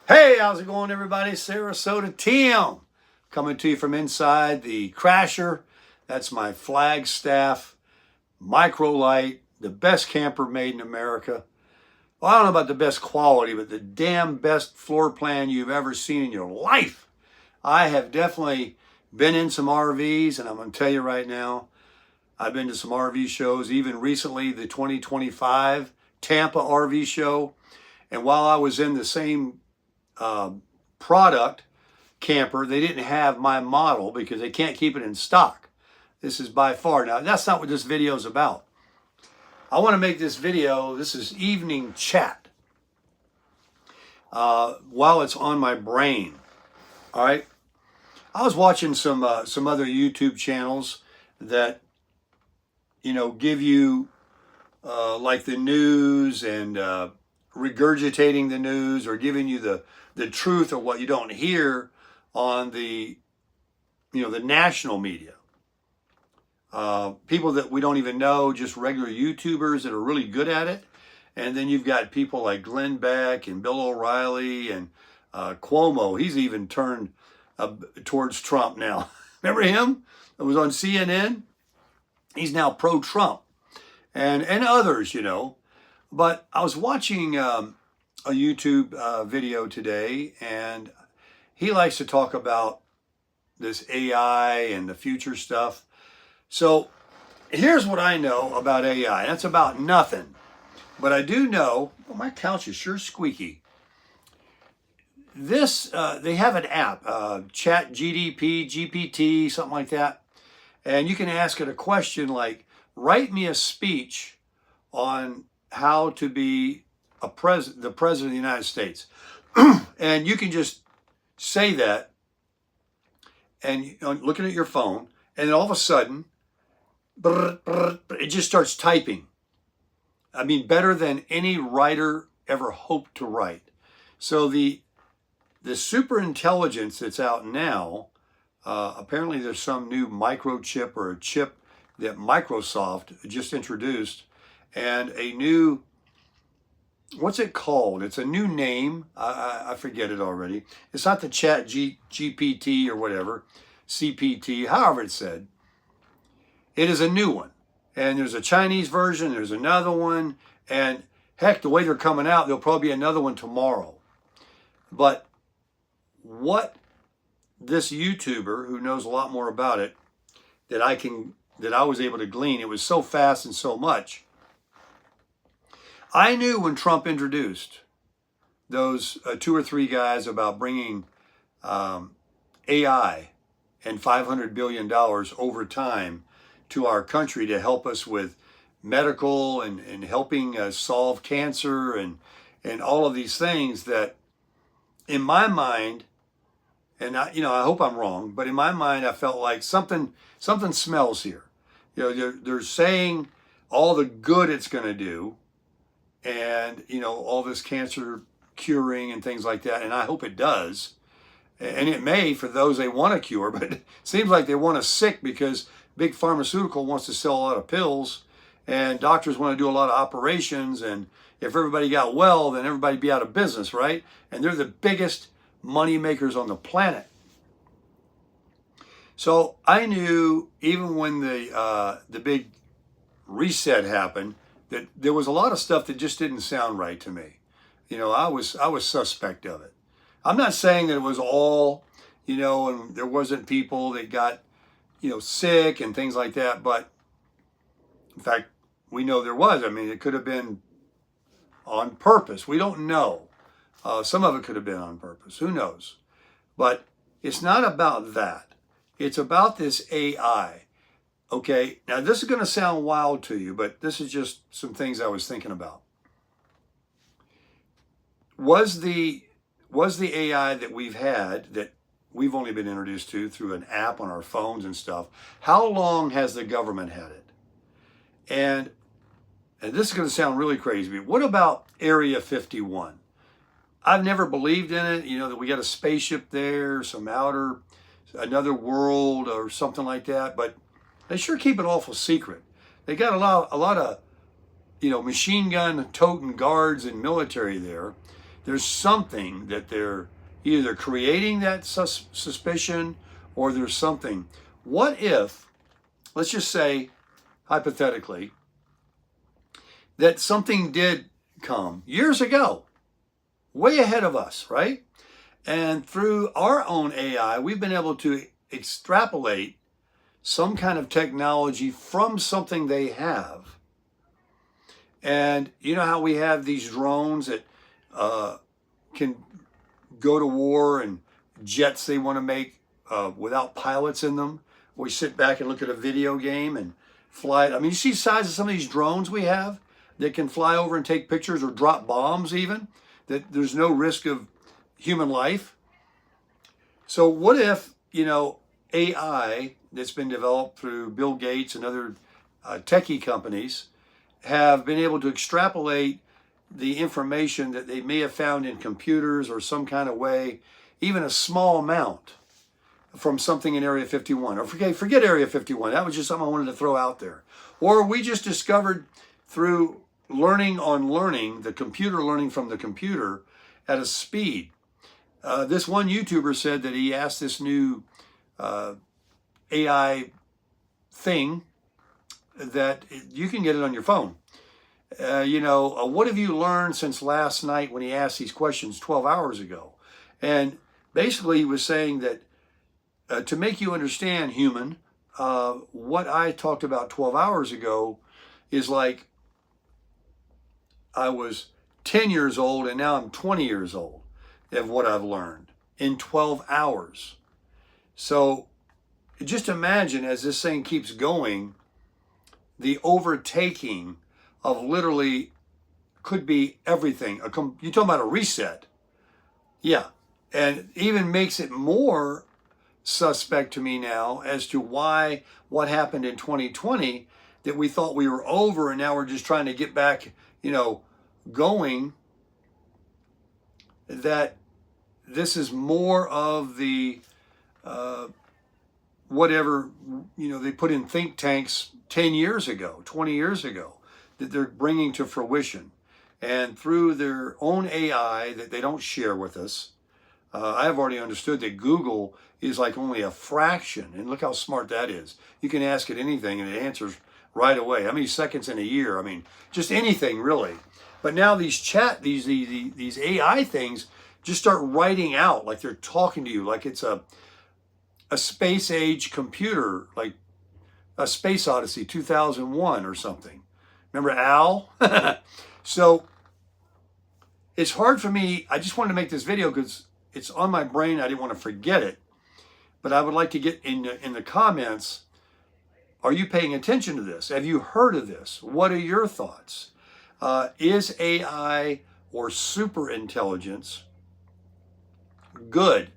Hey, how's it going, everybody? Sarasota Tim coming to you from inside the Crasher. That's my Flagstaff microlight, the best camper made in America. Well, I don't know about the best quality, but the damn best floor plan you've ever seen in your life. I have definitely been in some RVs, and I'm going to tell you right now, I've been to some RV shows, even recently the 2025 Tampa RV show. And while I was in the same product camper, they didn't have my model because they can't keep it in stock. This is by far, now that's not what this video is about. I want to make this video, this is evening chat, while it's on my brain. All right. I was watching some other YouTube channels that, give you like the news and regurgitating the news or giving you the truth of what you don't hear on the national media. People that we don't even know, just regular YouTubers that are really good at it. And then you've got people like Glenn Beck and Bill O'Reilly and Cuomo. He's even turned towards Trump now. Remember him? It was on CNN. He's now pro-Trump. And others, But I was watching a YouTube video today, and he likes to talk about this AI and the future stuff. So here's what I know about AI. That's about nothing. But I do know, well, my couch is sure squeaky. They have an app, Chat GPT, something like that. And you can ask it a question like, write me a speech on how to be the president of the United States. And you can just say that and looking at your phone, and then all of a sudden, it just starts typing. I mean, better than any writer ever hoped to write. So the super intelligence that's out now, apparently there's some new microchip or a chip that Microsoft just introduced, and a new, what's it called? It's a new name. I forget it already. It's not the Chat GPT or whatever, CPT, however it's said. It is a new one. And there's a Chinese version, there's another one, and heck, the way they're coming out, there'll probably be another one tomorrow. But what this YouTuber, who knows a lot more about it, that I was able to glean, it was so fast and so much. I knew when Trump introduced those 2 or 3 guys about bringing AI and $500 billion over time to our country to help us with medical and helping us solve cancer and all of these things, that in my mind, and I hope I'm wrong, but in my mind, I felt like something smells here. They're saying all the good it's going to do, and all this cancer curing and things like that, and I hope it does, and it may for those they want to cure, but it seems like they want us sick because big pharmaceutical wants to sell a lot of pills, and doctors want to do a lot of operations, and if everybody got well, then everybody'd be out of business, right? And they're the biggest money makers on the planet. So I knew even when the big reset happened that there was a lot of stuff that just didn't sound right to me. I was suspect of it. I'm not saying that it was all, and there wasn't people that got, sick and things like that. But in fact, we know there was. I mean, it could have been on purpose. We don't know. Some of it could have been on purpose. Who knows? But it's not about that. It's about this AI. Okay, now this is going to sound wild to you, but this is just some things I was thinking about. Was the AI that we've had, that we've only been introduced to through an app on our phones and stuff, how long has the government had it? And this is going to sound really crazy, but what about Area 51? I've never believed in it, that we got a spaceship there, another world or something like that, but they sure keep it awful secret. They got a lot of, machine gun toting guards and military there. there's something that they're either creating that suspicion, or there's something. What if, let's just say, hypothetically, that something did come years ago, way ahead of us, right? And through our own AI, we've been able to extrapolate some kind of technology from something they have. And you know how we have these drones that can go to war, and jets they want to make without pilots in them? We sit back and look at a video game and fly it. I mean, you see the size of some of these drones we have that can fly over and take pictures or drop bombs even, that there's no risk of human life. So what if, AI that's been developed through Bill Gates and other techie companies have been able to extrapolate the information that they may have found in computers or some kind of way, even a small amount, from something in Area 51. Or forget Area 51. That was just something I wanted to throw out there. Or we just discovered through learning on learning, the computer learning from the computer at a speed. This one YouTuber said that he asked this new AI thing that you can get it on your phone. What have you learned since last night, when he asked these questions 12 hours ago? And basically he was saying that to make you understand, human, what I talked about 12 hours ago is like I was 10 years old and now I'm 20 years old of what I've learned in 12 hours. So just imagine, as this thing keeps going, the overtaking of literally could be everything. You're talking about a reset. Yeah. And even makes it more suspect to me now as to why what happened in 2020, that we thought we were over and now we're just trying to get back, going, that this is more of the whatever, they put in think tanks 10 years ago, 20 years ago, that they're bringing to fruition. And through their own AI that they don't share with us, I have already understood that Google is like only a fraction. And look how smart that is. You can ask it anything and it answers right away. How many seconds in a year? I mean, just anything really. But now these AI things just start writing out like they're talking to you, like it's a space age computer, like a Space Odyssey 2001 or something. Remember Al? So it's hard for me. I just wanted to make this video because it's on my brain. I didn't want to forget it. But I would like to get in the comments, are you paying attention to this? Have you heard of this? What are your thoughts? Is AI or super intelligence good?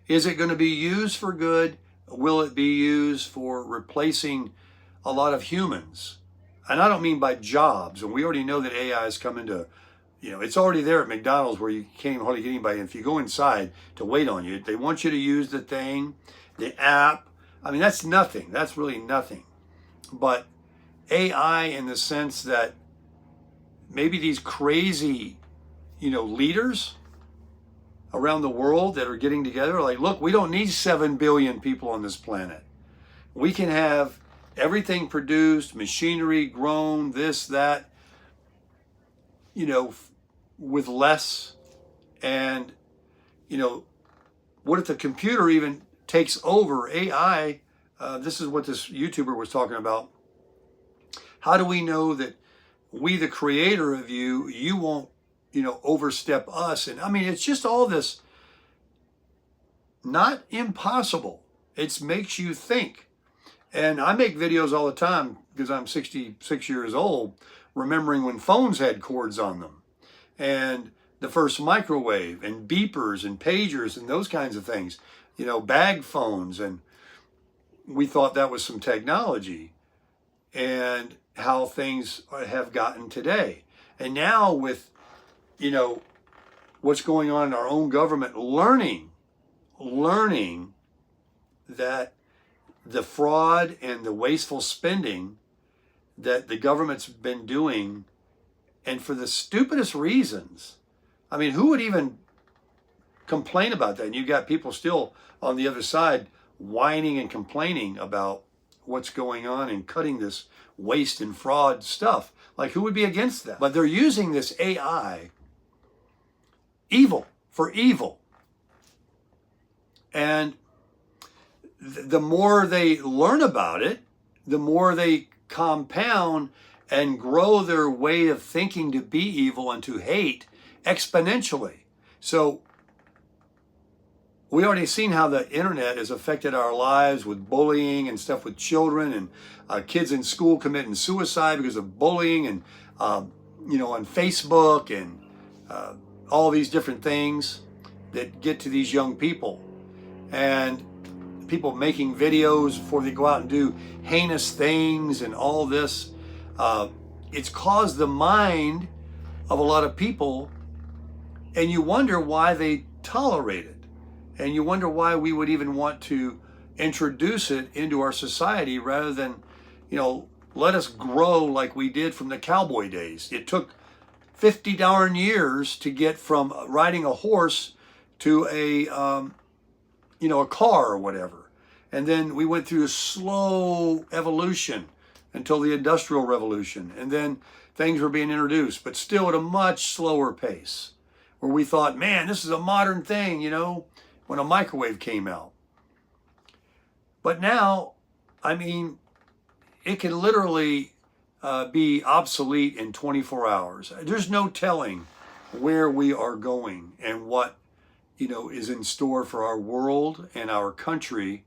Is it going to be used for good? Will it be used for replacing a lot of humans? And I don't mean by jobs. And we already know that AI is coming to, it's already there at McDonald's where you can't even hardly get anybody. If you go inside to wait on you, they want you to use the thing, the app. I mean, that's nothing. That's really nothing. But AI, in the sense that maybe these crazy, leaders around the world that are getting together, like, look, we don't need 7 billion people on this planet. We can have everything produced, machinery grown, this, that, with less. And, what if the computer even takes over AI? This is what this YouTuber was talking about. How do we know that we, the creator of you won't, overstep us? And I mean, it's just all this, not impossible. It makes you think. And I make videos all the time because I'm 66 years old, remembering when phones had cords on them, and the first microwave and beepers and pagers and those kinds of things, bag phones. And we thought that was some technology, and how things have gotten today. And now with, what's going on in our own government, learning that the fraud and the wasteful spending that the government's been doing, and for the stupidest reasons, I mean, who would even complain about that? And you've got people still on the other side whining and complaining about what's going on and cutting this waste and fraud stuff. Like, who would be against that? But they're using this AI for evil. And the more they learn about it, the more they compound and grow their way of thinking to be evil and to hate exponentially. So we already seen how the internet has affected our lives with bullying and stuff with children and kids in school committing suicide because of bullying and, on Facebook and all these different things that get to these young people. And people making videos before they go out and do heinous things and all this. It's caused the mind of a lot of people, and you wonder why they tolerate it. And you wonder why we would even want to introduce it into our society rather than, let us grow like we did from the cowboy days. It took 50 darn years to get from riding a horse to a car or whatever. And then we went through a slow evolution until the Industrial Revolution. And then things were being introduced, but still at a much slower pace, where we thought, man, this is a modern thing, when a microwave came out. But now, it can literally be obsolete in 24 hours. There's no telling where we are going and what, is in store for our world and our country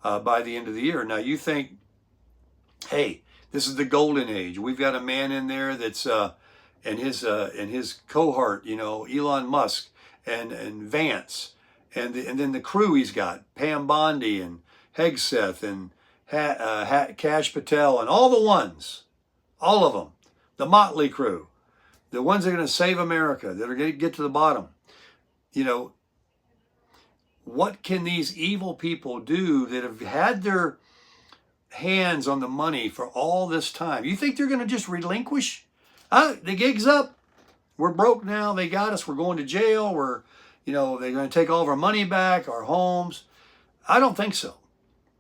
by the end of the year. Now you think, hey, this is the golden age. We've got a man in there that's and his cohort, Elon Musk and Vance, and then the crew he's got, Pam Bondi and Hegseth and Kash Patel and all the ones, all of them, the motley crew, the ones that are going to save America, that are going to get to the bottom. What can these evil people do that have had their hands on the money for all this time? You think they're going to just relinquish? The gig's up. We're broke now. They got us. We're going to jail. They're going to take all of our money back, our homes. I don't think so.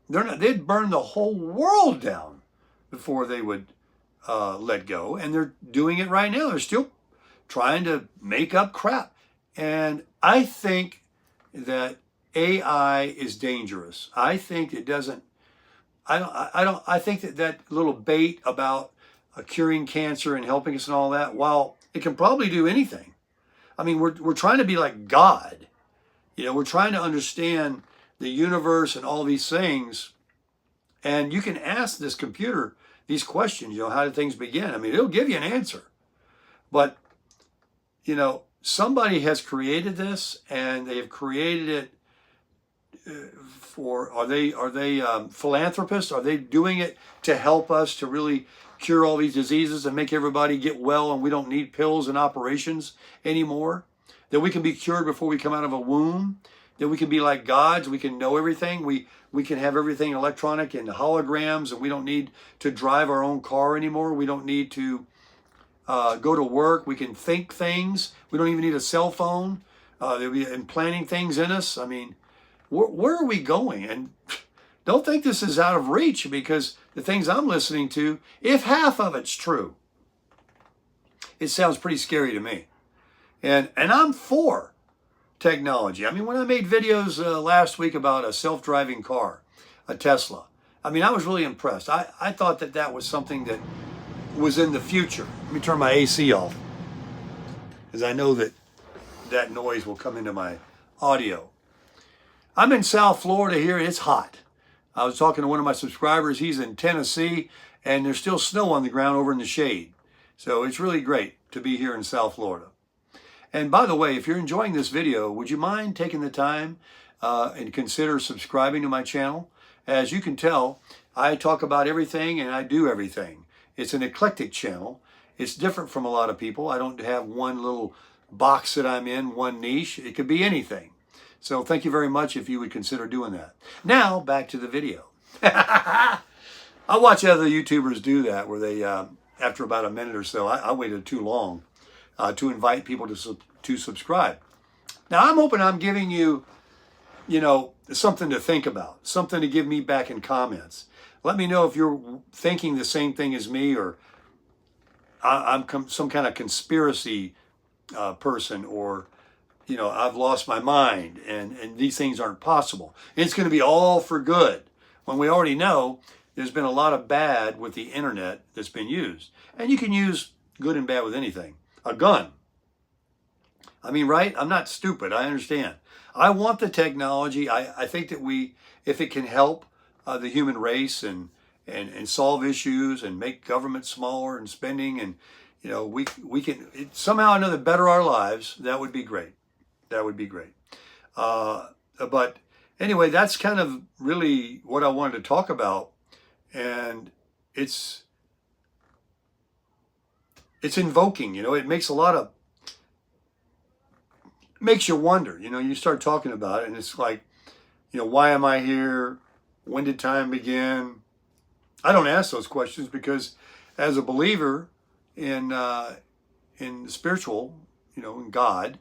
They'd burn the whole world down before they would let go. And they're doing it right now. They're still trying to make up crap. And I think that AI is dangerous. I think it doesn't, I think that little bait about curing cancer and helping us and all that, while it can probably do anything. We're trying to be like God. We're trying to understand the universe and all these things. And you can ask this computer these questions, how did things begin? It'll give you an answer. But, somebody has created this, and they have created it are they philanthropists? Are they doing it to help us to really cure all these diseases and make everybody get well, and we don't need pills and operations anymore? That we can be cured before we come out of a womb? That we can be like gods? We can know everything? We can have everything electronic and holograms, and we don't need to drive our own car anymore. We don't need to go to work. We can think things. We don't even need a cell phone. They'll be implanting things in us. Where are we going? And don't think this is out of reach, because the things I'm listening to, if half of it's true, it sounds pretty scary to me. And I'm for technology. When I made videos last week about a self-driving car, a Tesla, I was really impressed. I thought that was something that was in the future. Let me turn my AC off, because I know that noise will come into my audio. I'm in South Florida here, and it's hot. I was talking to one of my subscribers. He's in Tennessee, and there's still snow on the ground over in the shade. So it's really great to be here in South Florida. And by the way, if you're enjoying this video, would you mind taking the time and consider subscribing to my channel? As you can tell, I talk about everything and I do everything. It's an eclectic channel. It's different from a lot of people. I don't have one little box that I'm in, one niche. It could be anything. So thank you very much if you would consider doing that. Now, back to the video. I watch other YouTubers do that, where they, after about a minute or so, I waited too long to invite people to subscribe. Now, I'm hoping I'm giving you, something to think about, something to give me back in comments. Let me know if you're thinking the same thing as me, or I'm some kind of conspiracy person, or I've lost my mind and these things aren't possible. It's going to be all for good, when we already know there's been a lot of bad with the internet that's been used. And you can use good and bad with anything. A gun. I mean, right? I'm not stupid. I understand. I want the technology. I think that if it can help the human race and solve issues and make government smaller and spending, and we can somehow or another better our lives, that would be great. That would be great. But anyway, that's kind of really what I wanted to talk about. And it's invoking, it makes makes you wonder, you start talking about it and it's like, why am I here? When did time begin? I don't ask those questions because as a believer in spiritual, in God,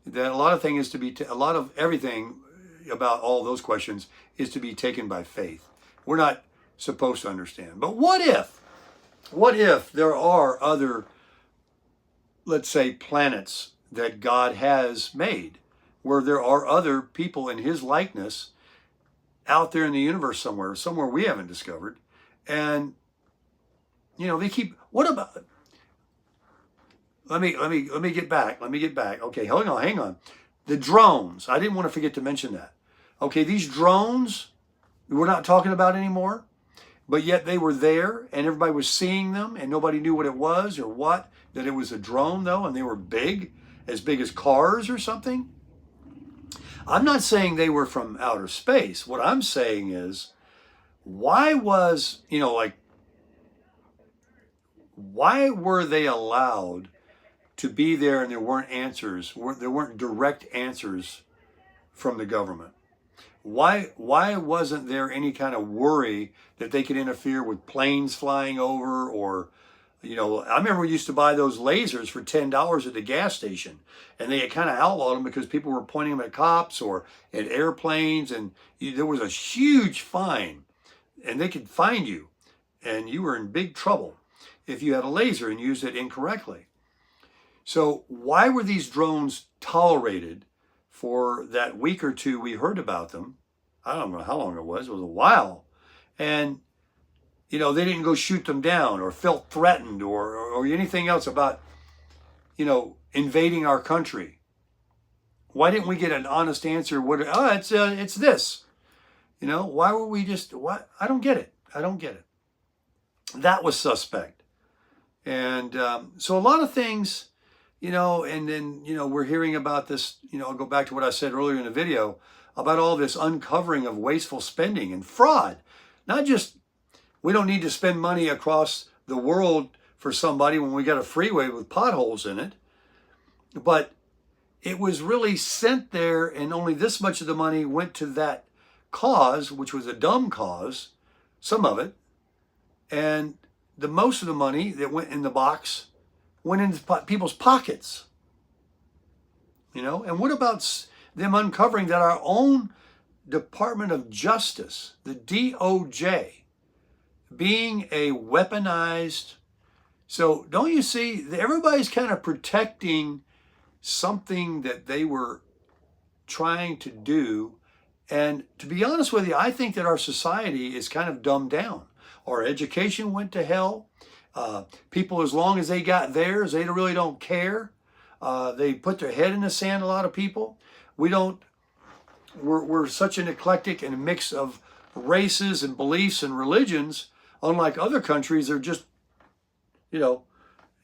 that a lot of things is to be, a lot of everything about all those questions is to be taken by faith. We're not supposed to understand. But what if there are other, let's say, planets that God has made, where there are other people in his likeness out there in the universe somewhere we haven't discovered, and they keep, what about, let me get back. Okay, hang on. The drones, I didn't want to forget to mention that. Okay, these drones we're not talking about anymore, but yet they were there and everybody was seeing them and nobody knew what it was or what, that it was a drone though, and they were big as cars or something. I'm not saying they were from outer space. What I'm saying is, why were they allowed to be there and there weren't answers, there weren't direct answers from the government? Why wasn't there any kind of worry that they could interfere with planes flying over, or, I remember we used to buy those lasers for $10 at the gas station, and they had kind of outlawed them because people were pointing them at cops or at airplanes, and there was a huge fine, and they could find you, and you were in big trouble if you had a laser and used it incorrectly. So why were these drones tolerated for that week or two we heard about them? I don't know how long it was a while. And, they didn't go shoot them down or felt threatened or anything else about, invading our country. Why didn't we get an honest answer? It's this. Why were we what? I don't get it. That was suspect. And so a lot of things, and then, we're hearing about this, I'll go back to what I said earlier in the video about all this uncovering of wasteful spending and fraud. Not just, we don't need to spend money across the world for somebody when we got a freeway with potholes in it, but it was really sent there and only this much of the money went to that cause, which was a dumb cause, some of it, and the most of the money that went in the box went into people's pockets. And what about them uncovering that our own Department of Justice, the DOJ, being a weaponized, so don't you see, everybody's kind of protecting something that they were trying to do. And to be honest with you, I think that our society is kind of dumbed down. Our education went to hell. People, as long as they got theirs, they really don't care. They put their head in the sand, a lot of people. We're such an eclectic and a mix of races and beliefs and religions. Unlike other countries, they're just, the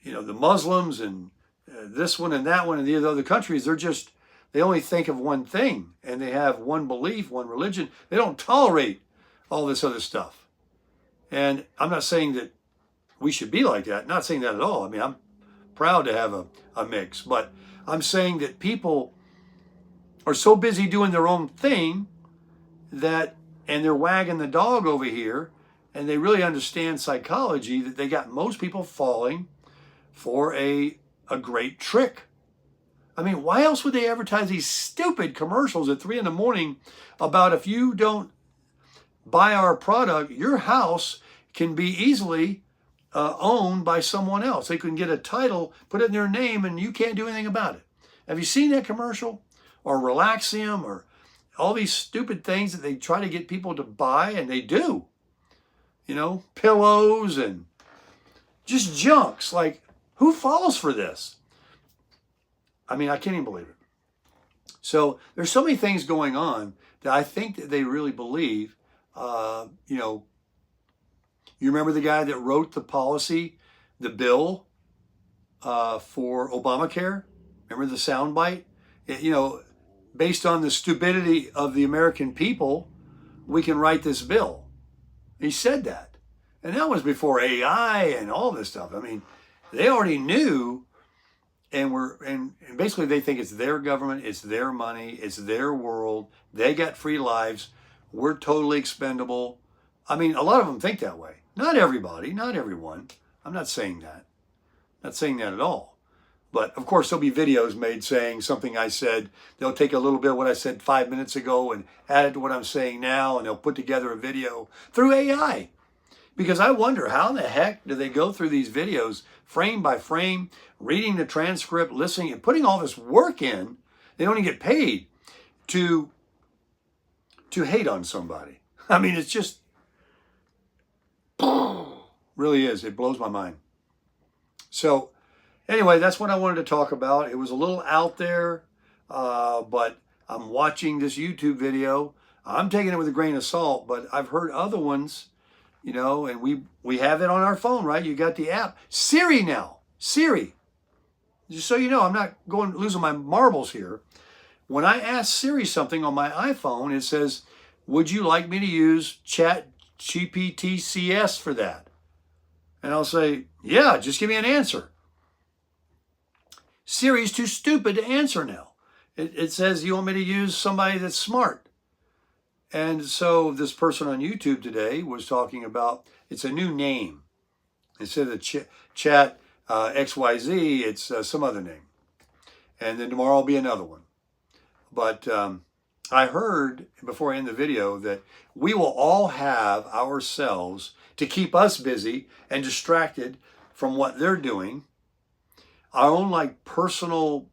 Muslims and this one and that one and the other countries, they only think of one thing and they have one belief, one religion. They don't tolerate all this other stuff. And I'm not saying that we should be like that. Not saying that at all. I mean, I'm proud to have a mix, but I'm saying that people are so busy doing their own thing and they're wagging the dog over here, and they really understand psychology, that they got most people falling for a a great trick. I mean, why else would they advertise these stupid commercials at 3 in the morning about if you don't buy our product, your house can be easily owned by someone else. They can get a title, put it in their name, and you can't do anything about it. Have you seen that commercial? Or Relaxium, or all these stupid things that they try to get people to buy, and they do. You know, pillows and just junks. Like, who falls for this? I mean, I can't even believe it. So there's so many things going on that I think that they really believe. You know, you remember the guy that wrote the policy, the bill for Obamacare? Remember the soundbite? You know, based on the stupidity of the American people, we can write this bill. He said that. And that was before AI and all this stuff. I mean, they already knew, and basically they think it's their government, it's their money, it's their world. They got free lives. We're totally expendable. I mean, a lot of them think that way. Not everybody, not everyone. I'm not saying that. Not saying that at all. But of course, there'll be videos made saying something I said. They'll take a little bit of what I said 5 minutes ago and add it to what I'm saying now, and they'll put together a video through AI. Because I wonder, how in the heck do they go through these videos frame by frame, reading the transcript, listening, and putting all this work in? They don't even get paid to hate on somebody. I mean, it's just, really is. It blows my mind. So anyway, that's what I wanted to talk about. It was a little out there, but I'm watching this YouTube video. I'm taking it with a grain of salt, but I've heard other ones, you know, and we have it on our phone, right? You got the app. Siri now. Siri. Just so you know, I'm not losing my marbles here. When I ask Siri something on my iPhone, it says, would you like me to use Chat GPT CS for that? And I'll say, yeah, just give me an answer. Siri's too stupid to answer now. It says, you want me to use somebody that's smart. And so this person on YouTube today was talking about, it's a new name. Instead of Chat XYZ, it's some other name. And then tomorrow will be another one. But I heard before I end the video that we will all have ourselves to keep us busy and distracted from what they're doing. Our own like personal,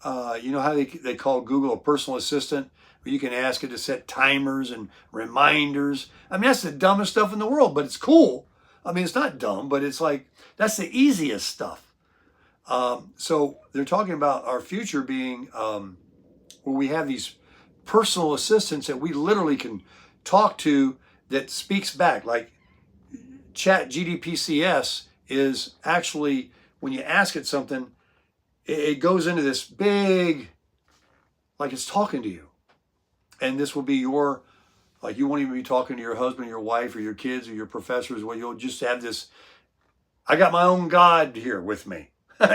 you know how they call Google a personal assistant, where you can ask it to set timers and reminders. I mean, that's the dumbest stuff in the world, but it's cool. I mean, it's not dumb, but it's like, that's the easiest stuff. So they're talking about our future being where we have these personal assistants that we literally can talk to that speaks back. Like Chat GDPCS is actually, when you ask it something, it goes into this big, like it's talking to you. And this will be your, like you won't even be talking to your husband, your wife, or your kids, or your professors. Well, you'll just have this, I got my own God here with me.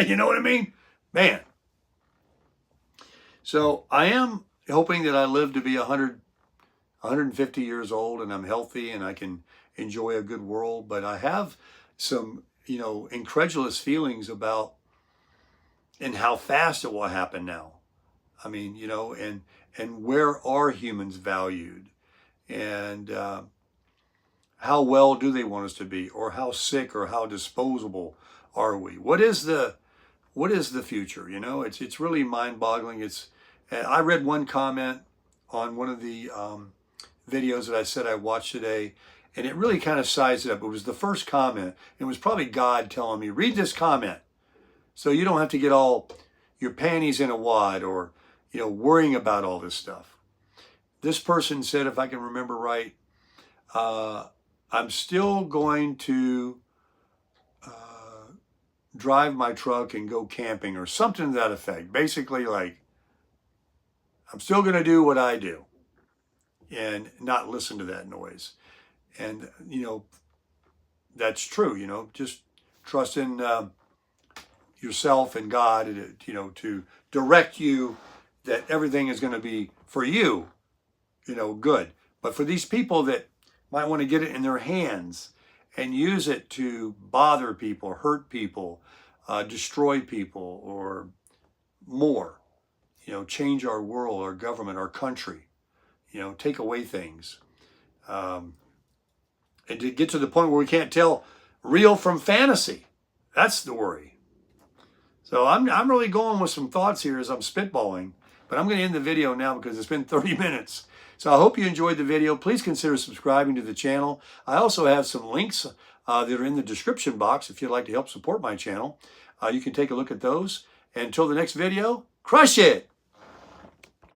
You know what I mean? Man. So I am hoping that I live to be 100, 150 years old and I'm healthy and I can enjoy a good world. But I have some, you know, incredulous feelings about and how fast it will happen now. I mean, you know, and where are humans valued? And how well do they want us to be? Or how sick or how disposable are we? What is the future? You know, it's really mind-boggling. I read one comment on one of the videos that I said I watched today, and it really kind of sized it up. It was the first comment. It was probably God telling me, read this comment so you don't have to get all your panties in a wad or, you know, worrying about all this stuff. This person said, if I can remember right, I'm still going to drive my truck and go camping or something to that effect. Basically, like, I'm still going to do what I do and not listen to that noise. And, you know, that's true, you know, just trust in yourself and God, you know, to direct you that everything is going to be for you, you know, good. But for these people that might want to get it in their hands and use it to bother people, hurt people, destroy people or more, change our world, our government, our country, take away things. And to get to the point where we can't tell real from fantasy. That's the worry. So I'm really going with some thoughts here as I'm spitballing, but I'm going to end the video now because it's been 30 minutes. So I hope you enjoyed the video. Please consider subscribing to the channel. I also have some links that are in the description box if you'd like to help support my channel. You can take a look at those. And until the next video, crush it!